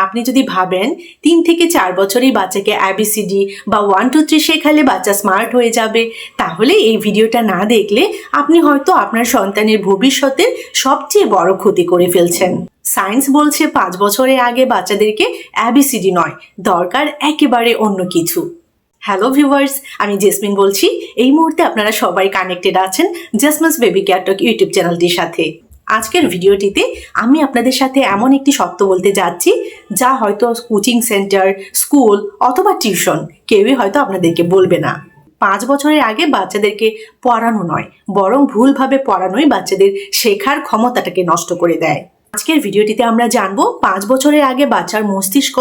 আপনি যদি ভাবেন 3 থেকে 4 বছরেই বাচ্চাকে ABCD বা 1 2 3 শেখালে বাচ্চা স্মার্ট হয়ে যাবে, তাহলে এই ভিডিওটা না দেখলে আপনি হয়তো আপনার সন্তানের ভবিষ্যতের সবচেয়ে বড় ক্ষতি করে ফেলছেন। সায়েন্স বলছে 5 বছরের আগে বাচ্চাদেরকে ABCD নয়, দরকার একেবারে অন্য কিছু। হ্যালো ভিউয়ার্স, আমি জেসমিন বলছি। এই মুহূর্তে আপনারা সবাই কানেক্টেড আছেন জেসমিনস বেবি কেয়ার টক ইউটিউব চ্যানেলটির সাথে। আজকের ভিডিওটিতে আমি আপনাদের সাথে এমন একটি সত্য বলতে যাচ্ছি যা হয়তো কোচিং সেন্টার, স্কুল অথবা টিউশন কেউই হয়তো আপনাদেরকে বলবে না। 5 বছরের আগে বাচ্চাদেরকে পড়ানো নয়, বরং ভুলভাবে পড়ানোই বাচ্চাদের শেখার ক্ষমতাটাকে নষ্ট করে দেয়। আজকের ভিডিওটিতে আমরা জানবো 5 বছরের আগে বাচ্চার মস্তিষ্ক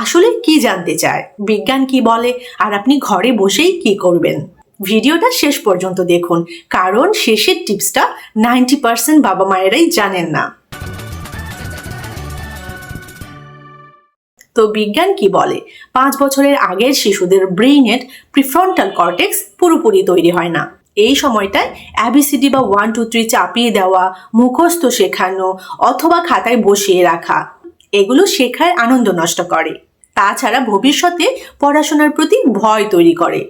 আসলে কি জানতে চায়, বিজ্ঞান কি বলে, আর আপনি ঘরে বসেই কি করবেন। ভিডিওটা শেষ পর্যন্ত দেখুন, কারণ শেষের টিপসটা 90% বাবা মায়েরাই জানেন না। তো বিজ্ঞান কি বলে? 5 বছরের আগের শিশুদের ব্রেইনের প্রিফ্রন্টাল কর্টেক্স পুরোপুরি তৈরি হয় না। এই সময়টায় ABCD বা 1 2 3 চাপিয়ে দেওয়া, মুখস্থ শেখানো অথবা খাতায় বসিয়ে রাখা, এগুলো শেখার আনন্দ নষ্ট করে। তাছাড়া ভবিষ্যতে পড়াশোনার প্রতি ভয় তৈরি করে।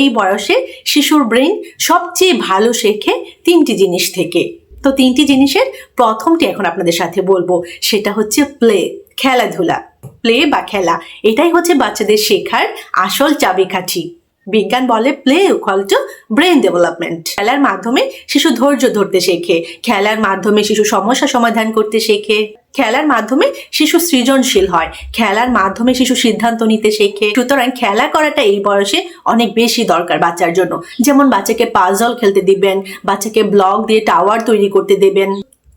এই বয়সে শিশুর ব্রেন সবচেয়ে ভালো শেখে 3টি জিনিস থেকে। তো 3টি জিনিসের প্রথমটি এখন আপনাদের সাথে বলবো, সেটা হচ্ছে প্লে, খেলাধুলা। প্লে বা খেলা, এটাই হচ্ছে বাচ্চাদের শেখার আসল চাবিকাঠি। বিজ্ঞান বলে play equal to brain development. খেলার মাধ্যমে শিশু ধৈর্য ধরতে শেখে, খেলার মাধ্যমে শিশু সমস্যা সমাধান করতে শেখে, খেলার মাধ্যমে শিশু সৃজনশীল হয়, খেলার মাধ্যমে শিশু সিদ্ধান্ত নিতে শেখে। সুতরাং খেলা করাটা এই বয়সে অনেক বেশি দরকার বাচ্চার জন্য। যেমন বাচ্চাকে পাজল খেলতে দিবেন, বাচ্চাকে ব্লক দিয়ে টাওয়ার তৈরি করতে দেবেন,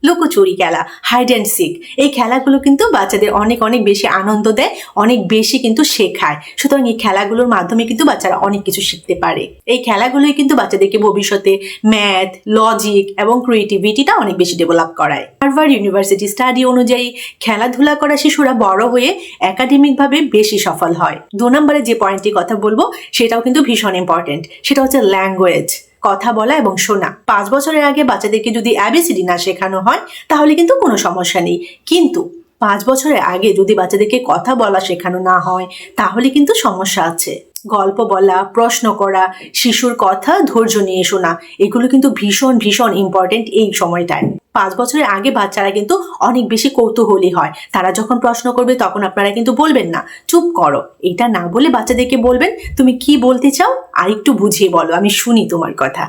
লুকোচুরি খেলা, হাইড অ্যান্ড সিক, এই খেলাগুলো কিন্তু বাচ্চাদের অনেক অনেক বেশি আনন্দ দেয়, অনেক বেশি কিন্তু শেখায়। সুতরাং এই খেলাগুলোর মাধ্যমে কিন্তু বাচ্চারা অনেক কিছু শিখতে পারে। এই খেলাগুলোই কিন্তু বাচ্চাদেরকে ভবিষ্যতে ম্যাথ, লজিক এবং ক্রিয়েটিভিটিটা অনেক বেশি ডেভেলপ করায়। হার্ভার্ড ইউনিভার্সিটি স্টাডি অনুযায়ী খেলাধুলা করা শিশুরা বড় হয়ে একাডেমিকভাবে বেশি সফল হয়। 2 নম্বরে যে পয়েন্টটি কথা বলবো সেটাও কিন্তু ভীষণ ইম্পর্টেন্ট, সেটা হচ্ছে ল্যাঙ্গুয়েজ, কথা বলা এবং শোনা। 5 বছরের আগে বাচ্চাদেরকে যদি ABCD না শেখানো হয় তাহলে কিন্তু কোনো সমস্যা নেই, কিন্তু 5 বছরের আগে যদি বাচ্চাদেরকে কথা বলা শেখানো না হয় তাহলে কিন্তু সমস্যা আছে। গল্প বলা, প্রশ্ন করা, শিশুর কথা ধৈর্য নিয়ে শোনা, এগুলো কিন্তু ভীষণ ভীষণ ইম্পর্টেন্ট এই সময়টায়। 5 বছরের আগে বাচ্চারা কিন্তু অনেক বেশি কৌতূহলী হয়। তারা যখন প্রশ্ন করবে তখন আপনারা কিন্তু বলবেন না চুপ করো, এটা না বলে বাচ্চাদেরকে বলবেন তুমি কি বলতে চাও আর একটু বুঝিয়ে বলো, আমি শুনি তোমার কথা।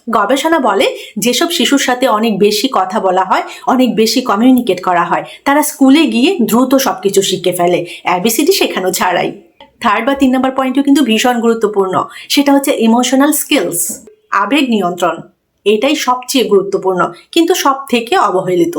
গবেষণা বলে যেসব শিশুর সাথে অনেক বেশি কথা বলা হয়, অনেক বেশি কমিউনিকেট করা হয়, তারা স্কুলে গিয়ে দ্রুত সবকিছু শিখে ফেলে, ABCD শেখানো ছাড়াই। 3rd বা 3 নম্বর পয়েন্টও কিন্তু ভীষণ গুরুত্বপূর্ণ, সেটা হচ্ছে ইমোশনাল স্কিলস, আবেগ নিয়ন্ত্রণ। এটাই সবচেয়ে গুরুত্বপূর্ণ কিন্তু সব থেকে অবহেলিত।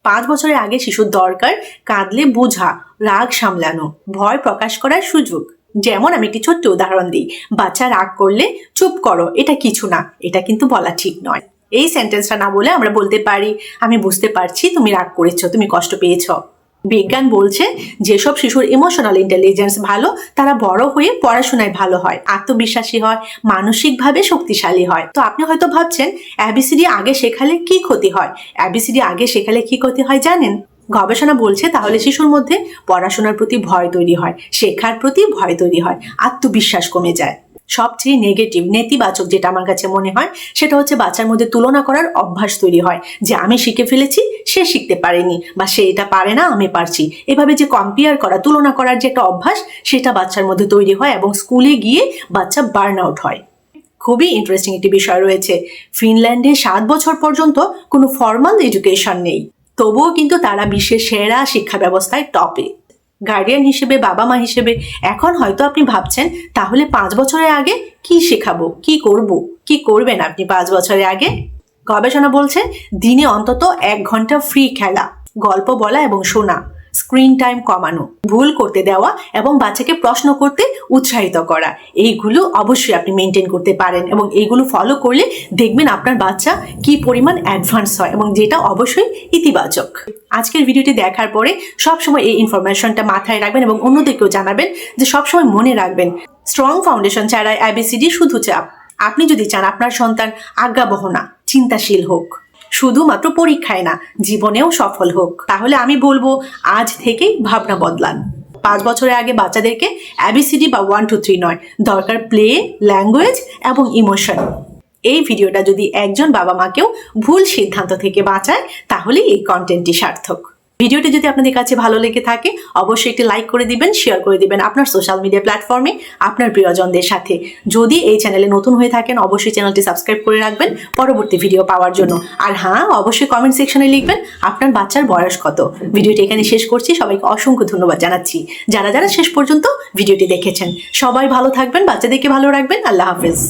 5 বছরের আগে শিশুর দরকার কাঁদলে বোঝা, রাগ সামলানো, ভয় প্রকাশ করার সুযোগ। যেমন আমি একটি ছোট্ট উদাহরণ দিই, বাচ্চা রাগ করলে চুপ করো, এটা কিছু না, এটা কিন্তু বলা ঠিক নয়। এই সেন্টেন্সটা না বলে আমরা বলতে পারি আমি বুঝতে পারছি তুমি রাগ করেছো, তুমি কষ্ট পেয়েছো। বিজ্ঞান বলছে যেসব শিশুর ইমোশনাল ইন্টেলিজেন্স ভালো তারা বড় হয়ে পড়াশোনায় ভালো হয়, আত্মবিশ্বাসী হয়, মানসিকভাবে শক্তিশালী হয়। তো আপনি হয়তো ভাবছেন ABCD আগে শেখালে কি ক্ষতি হয়? ABCD আগে শেখালে কি ক্ষতি হয় জানেন? গবেষণা বলছে তাহলে শিশুর মধ্যে পড়াশোনার প্রতি ভয় তৈরি হয়, শেখার প্রতি ভয় তৈরি হয়, আত্মবিশ্বাস কমে যায়। সবচেয়ে নেগেটিভ, নেতিবাচক যেটা আমার কাছে মনে হয় সেটা হচ্ছে বাচ্চার মধ্যে তুলনা করার অভ্যাস তৈরি হয়, যে আমি শিখে ফেলেছি সে শিখতে পারেনি, বা সে এটা পারে না আমি পারছি। এভাবে যে কম্পেয়ার করা, তুলনা করার যে একটা অভ্যাস সেটা বাচ্চার মধ্যে তৈরি হয় এবং স্কুলে গিয়ে বাচ্চা বার্ন আউট হয়। খুবই ইন্টারেস্টিং একটি বিষয় রয়েছে, ফিনল্যান্ডে 7 বছর পর্যন্ত কোনো ফর্মাল এডুকেশন নেই, তবুও কিন্তু তারা বিশ্বের সেরা শিক্ষা ব্যবস্থায় টপে। গার্ডিয়ান হিসেবে, বাবা মা হিসেবে এখন হয়তো আপনি ভাবছেন তাহলে 5 বছরের আগে কি শেখাবো, কি করব, কি করবেন আপনি 5 বছরের আগে? গবেষণা বলছে দিনে অন্তত 1 ঘন্টা ফ্রি খেলা, গল্প বলা এবং শোনা, স্ক্রিন টাইম কমানো, ভুল করতে দেওয়া এবং বাচ্চাকে প্রশ্ন করতে উৎসাহিত করা, এইগুলো অবশ্যই আপনি মেনটেন করতে পারেন এবং এইগুলো ফলো করলে দেখবেন আপনার বাচ্চা কি পরিমাণ অ্যাডভান্স হয়, এবং যেটা অবশ্যই ইতিবাচক। আজকের ভিডিওটি দেখার পরে সবসময় এই ইনফরমেশনটা মাথায় রাখবেন এবং অন্যদেরকেও জানাবেন যে সবসময় মনে রাখবেন স্ট্রং ফাউন্ডেশন ছাড়া ABCD শুধু চাপ। আপনি যদি চান আপনার সন্তান আজ্ঞাবহ না, চিন্তাশীল হোক, শুধুমাত্র পরীক্ষায় না, জীবনেও সফল হোক। তাহলে আমি বলবো আজ থেকেই ভাবনা বদলান। 5 বছরের আগে বাচ্চাদেরকে ABCD বা 1 2 3 নয়, দরকার প্লে, ল্যাঙ্গুয়েজ এবং ইমোশন। এই ভিডিওটা যদি একজন বাবা মাকেও ভুল সিদ্ধান্ত থেকে বাঁচায়, তাহলে এই কন্টেন্টটি সার্থক। ভিডিওটি যদি আপনাদের কাছে ভালো লেগে থাকে, অবশ্যই একটি লাইক করে দিবেন, শেয়ার করে দিবেন আপনার সোশ্যাল মিডিয়া প্ল্যাটফর্মে আপনার প্রিয়জনদের সাথে। যদি এই চ্যানেলে নতুন হয়ে থাকেন, অবশ্যই চ্যানেলটি সাবস্ক্রাইব করে রাখবেন পরবর্তী ভিডিও পাওয়ার জন্য। আর হ্যাঁ, অবশ্যই কমেন্ট সেকশনে লিখবেন আপনার বাচ্চার বয়স কত। ভিডিওটি এখানে শেষ করছি। সবাইকে অসংখ্য ধন্যবাদ জানাচ্ছি যারা যারা শেষ পর্যন্ত ভিডিওটি দেখেছেন। সবাই ভালো থাকবেন, বাচ্চাদেরকে ভালো রাখবেন। আল্লাহ হাফেজ।